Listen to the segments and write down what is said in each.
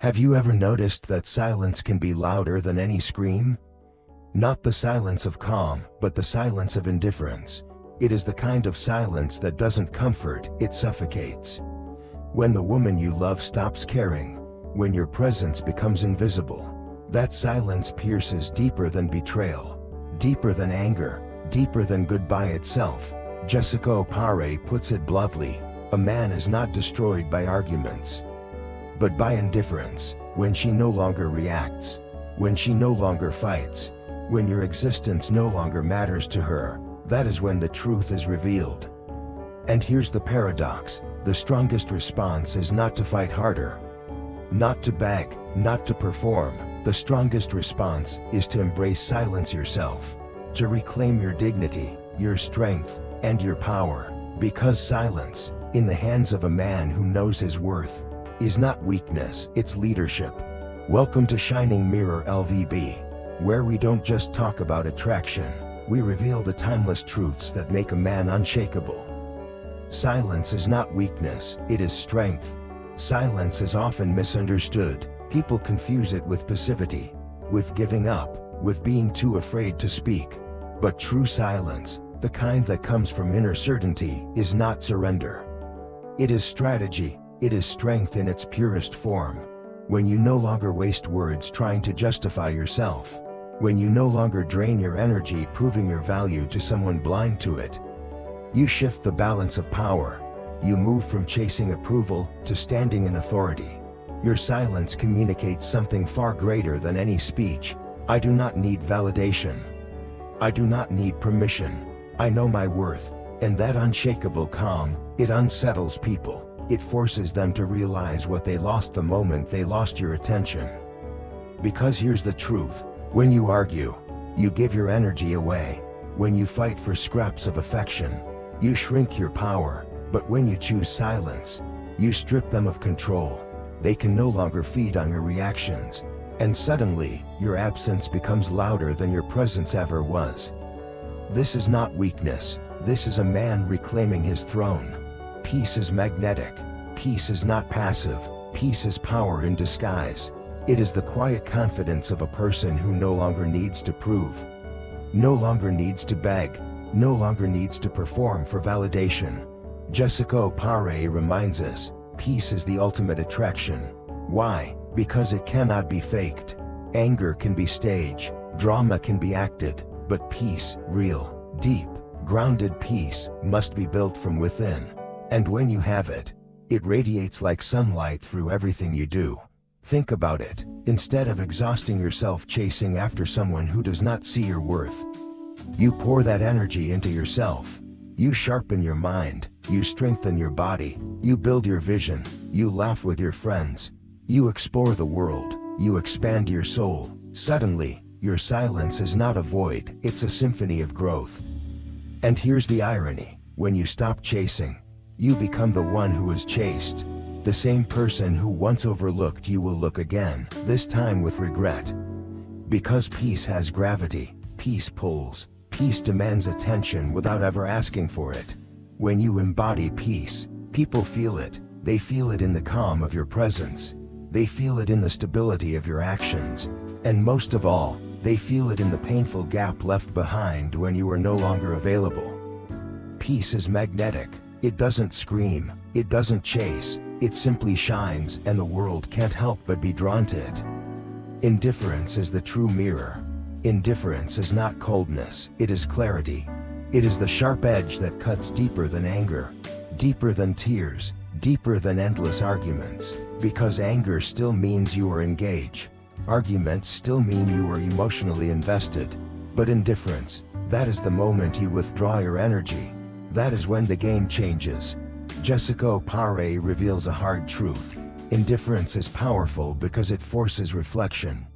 Have you ever noticed that silence can be louder than any scream? Not the silence of calm, but the silence of indifference. It is the kind of silence that doesn't comfort, it suffocates. When the woman you love stops caring, when your presence becomes invisible, that silence pierces deeper than betrayal, deeper than anger, deeper than goodbye itself. Jessica Opare puts it bluntly, a man is not destroyed by arguments, but by indifference. When she no longer reacts, when she no longer fights, when your existence no longer matters to her, that is when the truth is revealed. And here's the paradox: the strongest response is not to fight harder, not to beg, not to perform. The strongest response is to embrace silence yourself, to reclaim your dignity, your strength, and your power. Because silence, in the hands of a man who knows his worth, is not weakness, it's leadership. Welcome to Shining Mirror-LVB, where we don't just talk about attraction, we reveal the timeless truths that make a man unshakable. Silence is not weakness, it is strength. Silence is often misunderstood. People confuse it with passivity, with giving up, with being too afraid to speak. But true silence, the kind that comes from inner certainty, is not surrender. It is strategy, it is strength in its purest form. When you no longer waste words trying to justify yourself, when you no longer drain your energy proving your value to someone blind to it, you shift the balance of power. You move from chasing approval to standing in authority. Your silence communicates something far greater than any speech. I do not need validation. I do not need permission. I know my worth. And that unshakable calm, it unsettles people. It forces them to realize what they lost the moment they lost your attention. Because here's the truth: when you argue, you give your energy away. When you fight for scraps of affection, you shrink your power. But when you choose silence, you strip them of control. They can no longer feed on your reactions. And suddenly, your absence becomes louder than your presence ever was. This is not weakness. This is a man reclaiming his throne. Peace is magnetic. Peace is not passive. Peace is power in disguise. It is the quiet confidence of a person who no longer needs to prove, no longer needs to beg, no longer needs to perform for validation. Jessica Opare reminds us, peace is the ultimate attraction. Why? Because it cannot be faked. Anger can be staged, drama can be acted, but peace, real, deep, grounded peace, must be built from within. And when you have it, it radiates like sunlight through everything you do. Think about it. Instead of exhausting yourself chasing after someone who does not see your worth, you pour that energy into yourself. You sharpen your mind, you strengthen your body, you build your vision, you laugh with your friends, you explore the world, you expand your soul. Suddenly, your silence is not a void, it's a symphony of growth. And here's the irony: when you stop chasing, you become the one who is chased. The same person who once overlooked you will look again, this time with regret. Because peace has gravity, peace pulls, peace demands attention without ever asking for it. When you embody peace, people feel it. They feel it in the calm of your presence. They feel it in the stability of your actions. And most of all, they feel it in the painful gap left behind when you are no longer available. Peace is magnetic. It doesn't scream, it doesn't chase, it simply shines, and the world can't help but be drawn to it. Indifference is the true mirror. Indifference is not coldness, it is clarity. It is the sharp edge that cuts deeper than anger, deeper than tears, deeper than endless arguments. Because anger still means you are engaged. Arguments still mean you are emotionally invested. But indifference, that is the moment you withdraw your energy. That is when the game changes. Jessica Opare reveals a hard truth. Indifference is powerful because it forces reflection.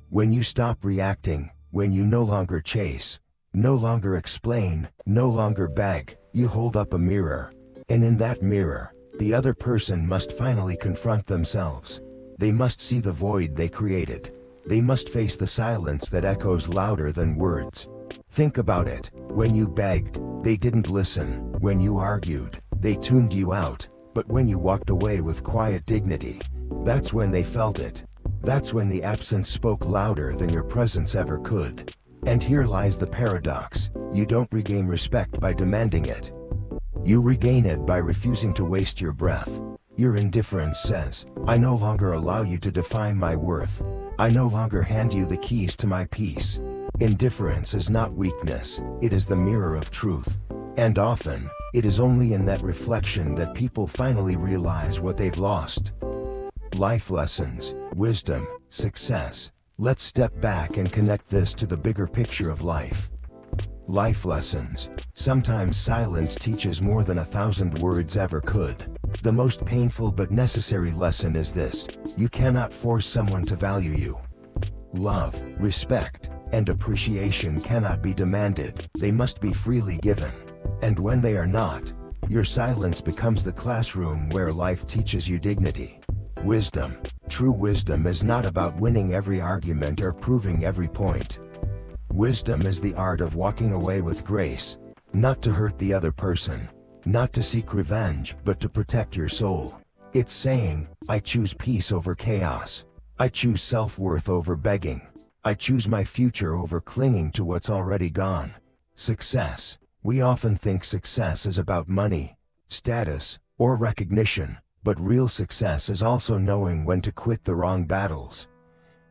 When you stop reacting, when you no longer chase, no longer explain, no longer beg, you hold up a mirror. And in that mirror, the other person must finally confront themselves. They must see the void they created. They must face the silence that echoes louder than words. Think about it. When you begged, they didn't listen. When you argued, they tuned you out. But when you walked away with quiet dignity, That's when they felt it. That's when the absence spoke louder than your presence ever could. And here lies the paradox. You don't regain respect by demanding it. You regain it by refusing to waste your breath. Your indifference says, I no longer allow you to define my worth. I no longer hand you the keys to my peace. Indifference is not weakness, it is the mirror of truth. And often, it is only in that reflection that people finally realize what they've lost. Life lessons, wisdom, success. Let's step back and connect this to the bigger picture of life. Life lessons. Sometimes silence teaches more than 1,000 words ever could. The most painful but necessary lesson is this: you cannot force someone to value you. Love, respect, and appreciation cannot be demanded, they must be freely given. And when they are not, your silence becomes the classroom where life teaches you dignity. Wisdom. True wisdom is not about winning every argument or proving every point. Wisdom is the art of walking away with grace, not to hurt the other person, not to seek revenge, but to protect your soul. It's saying, I choose peace over chaos. I choose self-worth over begging. I choose my future over clinging to what's already gone. Success. We often think success is about money, status, or recognition, but real success is also knowing when to quit the wrong battles.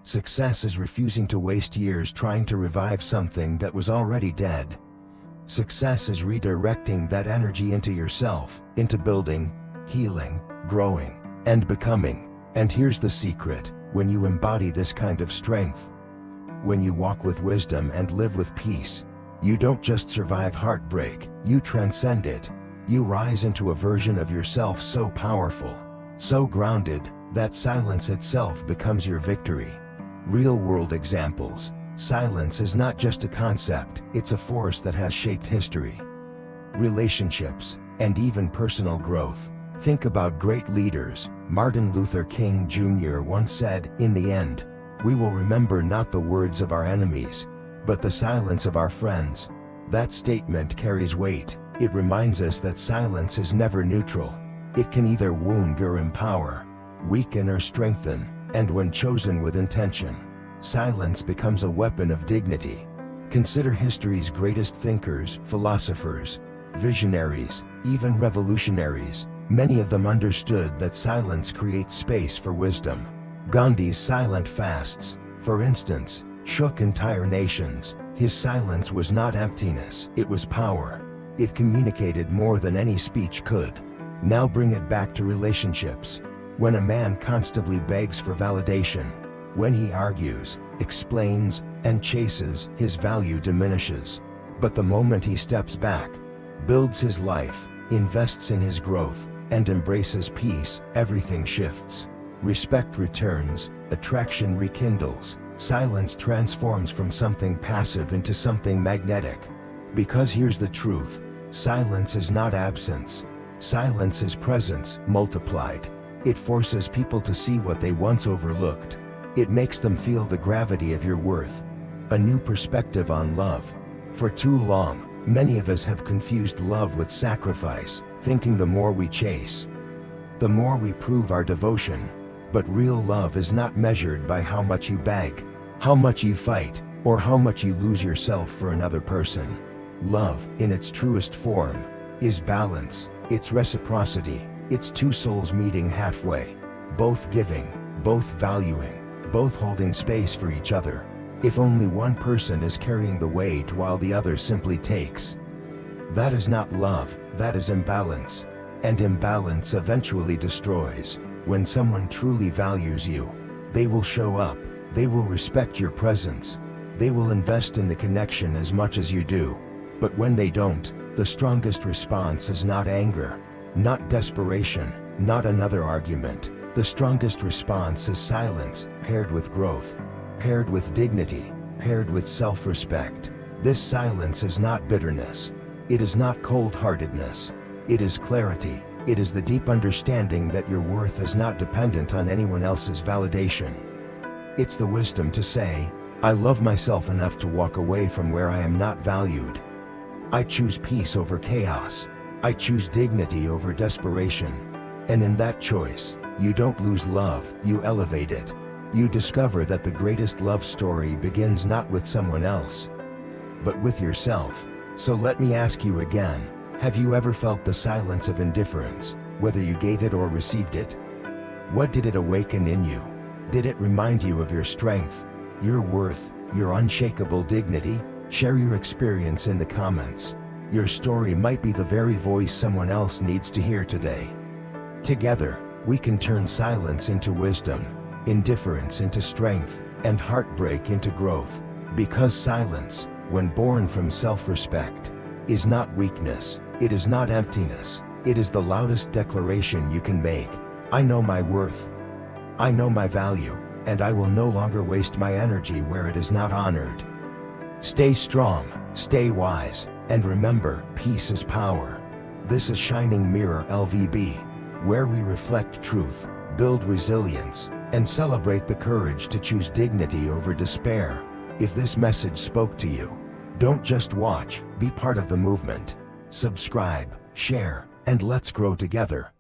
Success is refusing to waste years trying to revive something that was already dead. Success is redirecting that energy into yourself, into building, healing, growing, and becoming. And here's the secret: when you embody this kind of strength, when you walk with wisdom and live with peace, you don't just survive heartbreak, you transcend it. You rise into a version of yourself so powerful, so grounded, that silence itself becomes your victory. Real-world examples. Silence is not just a concept, it's a force that has shaped history. Relationships, and even personal growth. Think about great leaders. Martin Luther King Jr. once said, "In the end, we will remember not the words of our enemies, but the silence of our friends." That statement carries weight. It reminds us that silence is never neutral. It can either wound or empower, weaken or strengthen, and when chosen with intention, silence becomes a weapon of dignity. Consider history's greatest thinkers, philosophers, visionaries, even revolutionaries. Many of them understood that silence creates space for wisdom. Gandhi's silent fasts, for instance, shook entire nations. His silence was not emptiness, it was power. It communicated more than any speech could. Now bring it back to relationships. When a man constantly begs for validation, when he argues, explains, and chases, his value diminishes. But the moment he steps back, builds his life, invests in his growth, and embraces peace, everything shifts. Respect returns, attraction rekindles, silence transforms from something passive into something magnetic. Because here's the truth: silence is not absence. Silence is presence multiplied. It forces people to see what they once overlooked. It makes them feel the gravity of your worth. A new perspective on love. For too long, many of us have confused love with sacrifice, thinking the more we chase, the more we prove our devotion. But real love is not measured by how much you beg, how much you fight, or how much you lose yourself for another person. Love, in its truest form, is balance. It's reciprocity. It's two souls meeting halfway, both giving, both valuing, both holding space for each other. If only one person is carrying the weight while the other simply takes, that is not love, that is imbalance. And imbalance eventually destroys. When someone truly values you, they will show up, they will respect your presence, they will invest in the connection as much as you do. But when they don't, the strongest response is not anger, not desperation, not another argument. The strongest response is silence, paired with growth, paired with dignity, paired with self-respect. This silence is not bitterness. It is not cold-heartedness. It is clarity. It is the deep understanding that your worth is not dependent on anyone else's validation. It's the wisdom to say, I love myself enough to walk away from where I am not valued. I choose peace over chaos. I choose dignity over desperation. And in that choice, You don't lose love, you elevate it. You discover that the greatest love story begins not with someone else, but with yourself. So let me ask you again, have you ever felt the silence of indifference, whether you gave it or received it? What did it awaken in you? Did it remind you of your strength, your worth, your unshakable dignity? Share your experience in the comments. Your story might be the very voice someone else needs to hear today. Together, we can turn silence into wisdom, indifference into strength, and heartbreak into growth. Because silence, when born from self-respect, is not weakness, it is not emptiness, it is the loudest declaration you can make. I know my worth. I know my value, and I will no longer waste my energy where it is not honored. Stay strong, stay wise, and remember, peace is power. This is Shining Mirror-LVB, where we reflect truth, build resilience, and celebrate the courage to choose dignity over despair. If this message spoke to you, don't just watch, be part of the movement. Subscribe, share, and let's grow together.